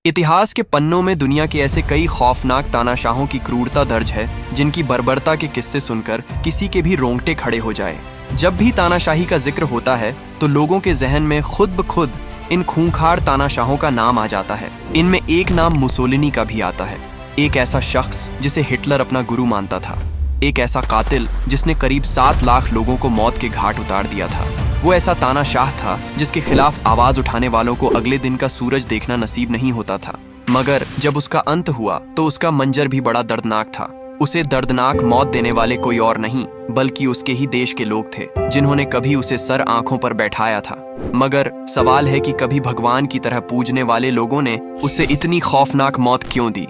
इतिहास के पन्नों में दुनिया के ऐसे कई खौफनाक तानाशाहों की क्रूरता दर्ज है जिनकी बर्बरता के किस्से सुनकर किसी के भी रोंगटे खड़े हो जाए। जब भी तानाशाही का जिक्र होता है तो लोगों के जहन में खुद ब खुद इन खूंखार तानाशाहों का नाम आ जाता है। इनमें एक नाम मुसोलिनी का भी आता है, एक ऐसा शख्स जिसे हिटलर अपना गुरु मानता था, एक ऐसा कातिल जिसने करीब 7 लाख लोगों को मौत के घाट उतार दिया था। वो ऐसा तानाशाह था जिसके खिलाफ आवाज उठाने वालों को अगले दिन का सूरज देखना नसीब नहीं होता था। मगर जब उसका अंत हुआ तो उसका मंजर भी बड़ा दर्दनाक था। उसे दर्दनाक मौत देने वाले कोई और नहीं बल्कि उसके ही देश के लोग थे जिन्होंने कभी उसे सर आंखों पर बैठाया था। मगर सवाल है कि कभी भगवान की तरह पूजने वाले लोगों ने उसे इतनी खौफनाक मौत क्यों दी?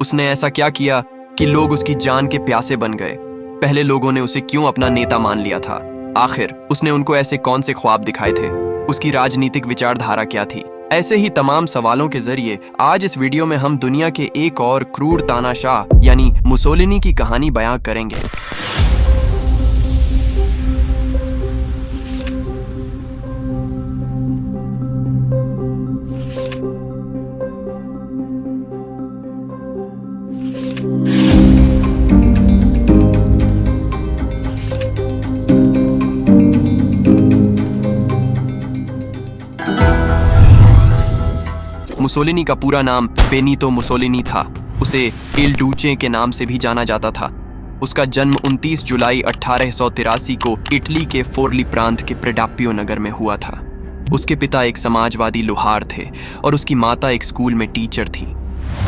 उसने ऐसा क्या किया कि लोग उसकी जान के प्यासे बन गए? पहले लोगों ने उसे क्यों अपना नेता मान लिया था? आखिर उसने उनको ऐसे कौन से ख्वाब दिखाए थे? उसकी राजनीतिक विचारधारा क्या थी? ऐसे ही तमाम सवालों के जरिए आज इस वीडियो में हम दुनिया के एक और क्रूर तानाशाह यानी मुसोलिनी की कहानी बयां करेंगे। मुसोलिनी का पूरा नाम बेनितो मुसोलिनी था। उसे इल डूचे के नाम से भी जाना जाता था। उसका जन्म 29 जुलाई 1883 को इटली के फोरली प्रांत के प्रेडापियो नगर में हुआ था। उसके पिता एक समाजवादी लोहार थे और उसकी माता एक स्कूल में टीचर थी।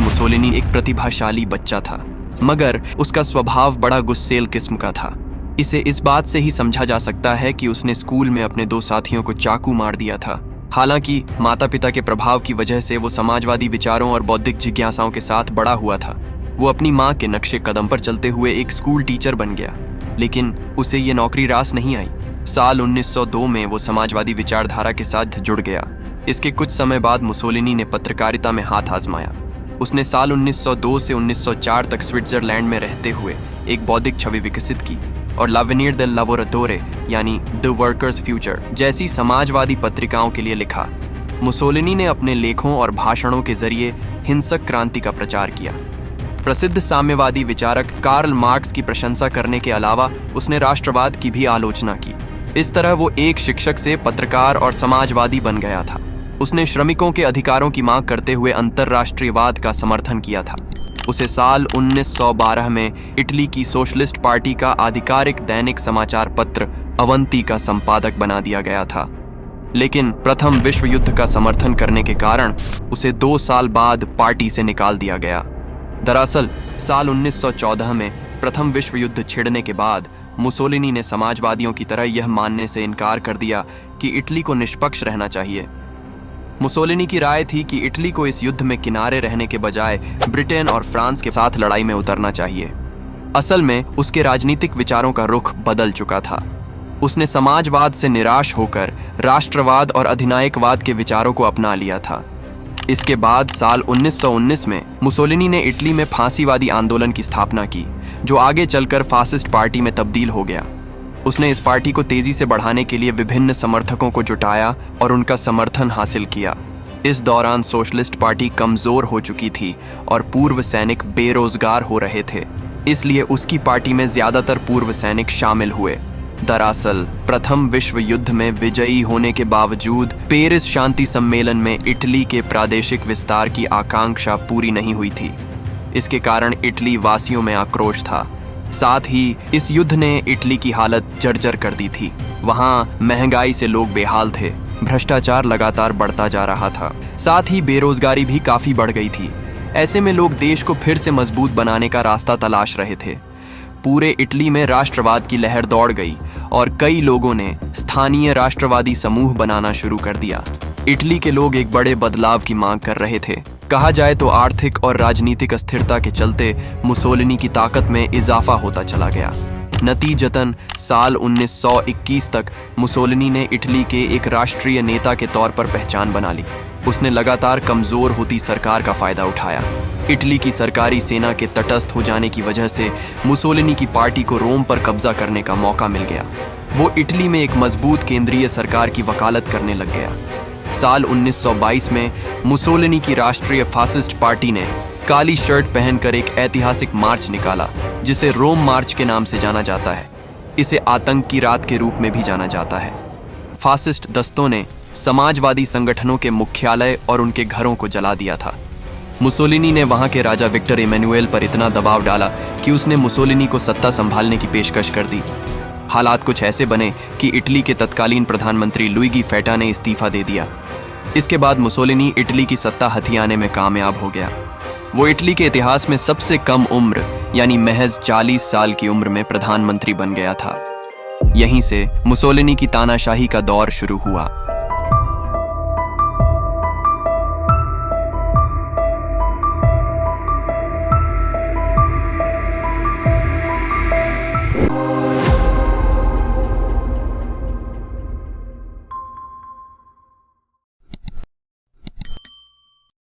मुसोलिनी एक प्रतिभाशाली बच्चा था, मगर उसका स्वभाव बड़ा गुस्सेल किस्म का था। इसे इस बात से ही समझा जा सकता है कि उसने स्कूल में अपने 2 साथियों को चाकू मार दिया था। हालांकि माता पिता के प्रभाव की वजह से वो समाजवादी विचारों और बौद्धिक जिज्ञासाओं के साथ बड़ा हुआ था। वो अपनी माँ के नक्शे कदम पर चलते हुए एक स्कूल टीचर बन गया, लेकिन उसे ये नौकरी रास नहीं आई। साल 1902 में वो समाजवादी विचारधारा के साथ जुड़ गया। इसके कुछ समय बाद मुसोलिनी ने पत्रकारिता में हाथ आजमाया। उसने साल 1902 से 1904 तक स्विट्जरलैंड में रहते हुए एक बौद्धिक छवि विकसित की और लावेनियर del लवोरेटोरे यानी द वर्कर्स फ्यूचर जैसी समाजवादी पत्रिकाओं के लिए लिखा। मुसोलिनी ने अपने लेखों और भाषणों के जरिए हिंसक क्रांति का प्रचार किया। प्रसिद्ध साम्यवादी विचारक कार्ल मार्क्स की प्रशंसा करने के अलावा उसने राष्ट्रवाद की भी आलोचना की। इस तरह वो एक शिक्षक से पत्रकार और समाजवादी बन गया था। उसने श्रमिकों के अधिकारों की मांग करते हुए अंतर्राष्ट्रीयवाद का समर्थन किया था। उसे साल 1912 में इटली की सोशलिस्ट पार्टी का आधिकारिक दैनिक समाचार पत्र अवंती का संपादक बना दिया गया था। लेकिन प्रथम विश्व युद्ध का समर्थन करने के कारण उसे 2 साल बाद पार्टी से निकाल दिया गया। दरअसल साल 1914 में प्रथम विश्व युद्ध छिड़ने के बाद मुसोलिनी ने समाजवादियों की तरह यह मानने से इनकार कर दिया कि इटली को निष्पक्ष रहना चाहिए। मुसोलिनी की राय थी कि इटली को इस युद्ध में किनारे रहने के बजाय ब्रिटेन और फ्रांस के साथ लड़ाई में उतरना चाहिए। असल में उसके राजनीतिक विचारों का रुख बदल चुका था। उसने समाजवाद से निराश होकर राष्ट्रवाद और अधिनायकवाद के विचारों को अपना लिया था। इसके बाद साल 1919 में मुसोलिनी ने इटली में फांसीवादी आंदोलन की स्थापना की, जो आगे चलकर फासिस्ट पार्टी में तब्दील हो गया। उसने इस पार्टी को तेजी से बढ़ाने के लिए विभिन्न समर्थकों को जुटाया और उनका समर्थन हासिल किया। इस दौरान सोशलिस्ट पार्टी कमजोर हो चुकी थी और पूर्व सैनिक बेरोजगार हो रहे थे, इसलिए उसकी पार्टी में ज्यादातर पूर्व सैनिक शामिल हुए। दरअसल प्रथम विश्व युद्ध में विजयी होने के बावजूद पेरिस शांति सम्मेलन में इटली के प्रादेशिक विस्तार की आकांक्षा पूरी नहीं हुई थी। इसके कारण इटली वासियों में आक्रोश था। साथ ही इस युद्ध ने इटली की हालत जर्जर कर दी थी। वहाँ महंगाई से लोग बेहाल थे, भ्रष्टाचार लगातार बढ़ता जा रहा था, साथ ही बेरोजगारी भी काफी बढ़ गई थी। ऐसे में लोग देश को फिर से मजबूत बनाने का रास्ता तलाश रहे थे। पूरे इटली में राष्ट्रवाद की लहर दौड़ गई और कई लोगों ने स्थानीय राष्ट्रवादी समूह बनाना शुरू कर दिया। इटली के लोग एक बड़े बदलाव की मांग कर रहे थे। कहा जाए तो आर्थिक और राजनीतिक अस्थिरता के चलते मुसोलिनी की ताकत में इजाफा होता चला गया। नतीजतन साल 1921 तक मुसोलिनी ने इटली के एक राष्ट्रीय नेता के तौर पर पहचान बना ली। उसने लगातार कमजोर होती सरकार का फायदा उठाया। इटली की सरकारी सेना के तटस्थ हो जाने की वजह से मुसोलिनी की पार्टी को रोम पर कब्जा करने का मौका मिल गया। वो इटली में एक मजबूत केंद्रीय सरकार की वकालत करने लग गया। साल 1922 में मुसोलिनी की राष्ट्रीय फासिस्ट पार्टी ने काली शर्ट पहनकर एक ऐतिहासिक मार्च निकाला, जिसे रोम मार्च के नाम से जाना जाता है। इसे आतंक की रात के रूप में भी जाना जाता है। फासिस्ट दस्तों ने समाजवादी संगठनों के मुख्यालय और उनके घरों को जला दिया था। मुसोलिनी ने वहां के राजा विक्टर इमैनुएल पर इतना दबाव डाला कि उसने मुसोलिनी को सत्ता संभालने की पेशकश कर दी। हालात कुछ ऐसे बने कि इटली के तत्कालीन प्रधानमंत्री लुइगी फेटा ने इस्तीफा दे दिया। इसके बाद मुसोलिनी इटली की सत्ता हथियाने में कामयाब हो गया। वो इटली के इतिहास में सबसे कम उम्र यानी महज 40 साल की उम्र में प्रधानमंत्री बन गया था। यहीं से मुसोलिनी की तानाशाही का दौर शुरू हुआ।